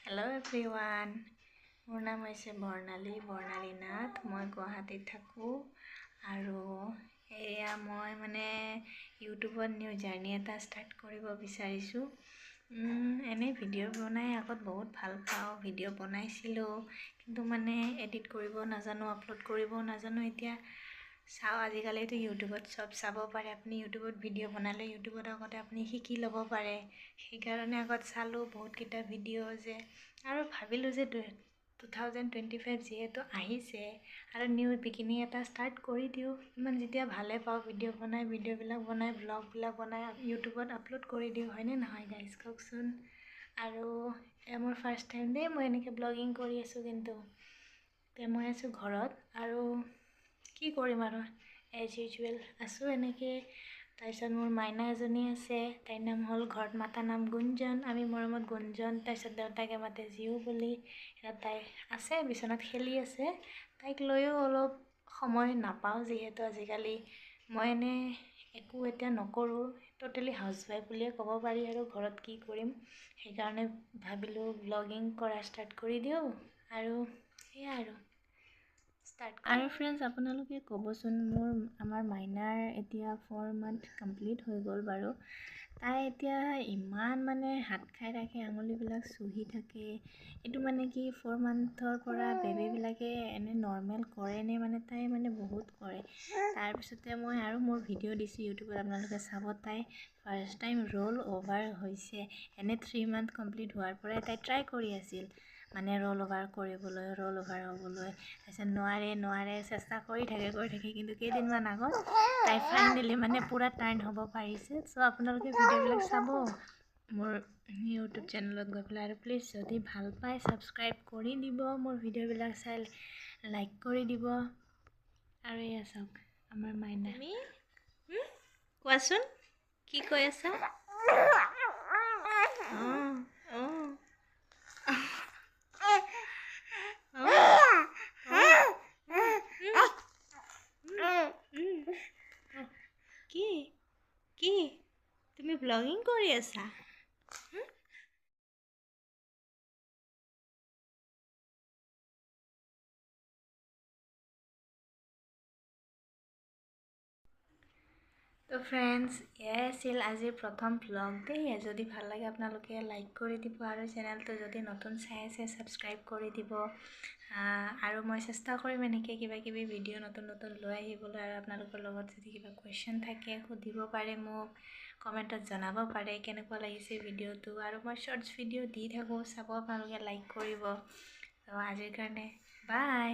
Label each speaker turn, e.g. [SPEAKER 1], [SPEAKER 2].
[SPEAKER 1] Hello everyone. মোৰ নাম হৈছে বৰ্ণালী নাথ। মই গুৱাহাটীত থাকোঁ আৰু এয়া মই ইউটিউবত নিউ জাৰ্নি এটা ষ্টাৰ্ট কৰিব বিচাৰিছোঁ। এনে ভিডিঅ' বনাই আগত বহুত ভাল পাওঁ, ভিডিঅ' বনাইছিলোঁ কিন্তু এডিট কৰিব নাজানো, আপলোড কৰিব নাজানো। এতিয়া চাওঁ, আজিকালিতো ইউটিউবত চব চাব পাৰে। আপুনি ইউটিউবত ভিডিঅ' বনালে ইউটিউবত আগতে আপুনি শিকি ল'ব পাৰে। সেইকাৰণে আগত চালোঁ বহুতকেইটা ভিডিঅ' যে, আৰু ভাবিলোঁ যে 2025 যিহেতু আহিছে আৰু নিউ বিগিনিং এটা ষ্টাৰ্ট কৰি দিওঁ। যেতিয়া ভালে পাওঁ ভিডিঅ'বিলাক বনাই ব্লগবিলাক বনাই ইউটিউবত আপলোড কৰি দিওঁ, হয়নে নহয় গাইজ, কওকচোন। আৰু মোৰ ফাৰ্ষ্ট টাইম দেই মই এনেকৈ ব্লগিং কৰি আছোঁ। কিন্তু এতিয়া মই আছোঁ ঘৰত আৰু কি কৰিম আৰু এজ ইউজুৱেল আছোঁ এনেকৈ। তাৰপিছত মোৰ মাইনা এজনী আছে, তাইৰ নাম হ'ল ঘৰত মাতা নাম গুঞ্জন, আমি মৰমত গুঞ্জন। তাৰপিছত দেউতাকে মাতে জিউ বুলি। তাই আছে বিচনাত খেলি আছে, তাইক লৈও অলপ সময় নাপাওঁ যিহেতু আজিকালি মই একো এতিয়া নকৰোঁ, ট'টেলি হাউচৱাইফ বুলিয়ে ক'ব পাৰি। আৰু ঘৰত কি কৰিম, সেইকাৰণে ভাবিলোঁ ব্লগিং কৰা ষ্টাৰ্ট কৰি দিওঁ আৰু সেয়া আৰু ষ্টাৰ্ট। আৰু ফ্ৰেণ্ডছ, আপোনালোকে ক'বচোন, আমাৰ মাইনাৰ এতিয়া 4 মান্থ কমপ্লিট হৈ গ'ল বাৰু। তাই এতিয়া ইমান হাত খাই থাকে, আঙুলিবিলাক চুহি থাকে। এইটো কি 4 মান্থৰ পৰা বেবীবিলাকে এনে নৰ্মেল কৰেনে? তাই বহুত কৰে। তাৰপিছতে মই আৰু মোৰ ভিডিঅ' দিছোঁ ইউটিউবত, আপোনালোকে চাব। তাই ফাৰ্ষ্ট টাইম ৰ'ল অভাৰ হৈছে। এনে 3 মান্থ কমপ্লিট হোৱাৰ পৰাই তাই ট্ৰাই কৰি আছিল ৰ'ল অভাৰ কৰিবলৈ, ৰ'ল অভাৰ হ'বলৈ। তাৰপিছত নোৱাৰে চেষ্টা কৰি থাকে। কিন্তু কেইদিনমান আগত তাই ফাইনেলি পূৰা টাৰ্ণ হ'ব পাৰিছে। চ' আপোনালোকে ভিডিঅ'বিলাক চাব মোৰ ইউটিউব চেনেলত গৈ পেলাই। আৰু প্লিজ যদি ভাল পায় ছাবস্ক্ৰাইব কৰি দিব, মোৰ ভিডিঅ'বিলাক চাই লাইক কৰি দিব। আৰু এয়া চাওক আমাৰ মাইনা। কোৱাচোন কি কৈ আছা? কি তুমি ব্লগিং কৰি আছা? তো ফ্ৰেণ্ডছ, এয়াই আছিল আজিৰ প্ৰথম ভ্লগ দেই। যদি ভাল লাগে আপোনালোকে লাইক কৰি দিব, আৰু চেনেলটো যদি নতুন চাই আছে ছাবস্ক্ৰাইব কৰি দিব। আৰু মই চেষ্টা কৰিম এনেকৈ কিবাকিবি ভিডিঅ' নতুন লৈ আহিবলৈ। আৰু আপোনালোকৰ লগত যদি কিবা কুৱেশ্যন থাকে সুধিব পাৰে, মোক কমেণ্টত জনাব পাৰে কেনেকুৱা লাগিছে ভিডিঅ'টো। আৰু মই শ্বৰ্টছ ভিডিঅ' দি থাকোঁ, চাব আপোনালোকে, লাইক কৰিব। তো আজিৰ কাৰণে বাই।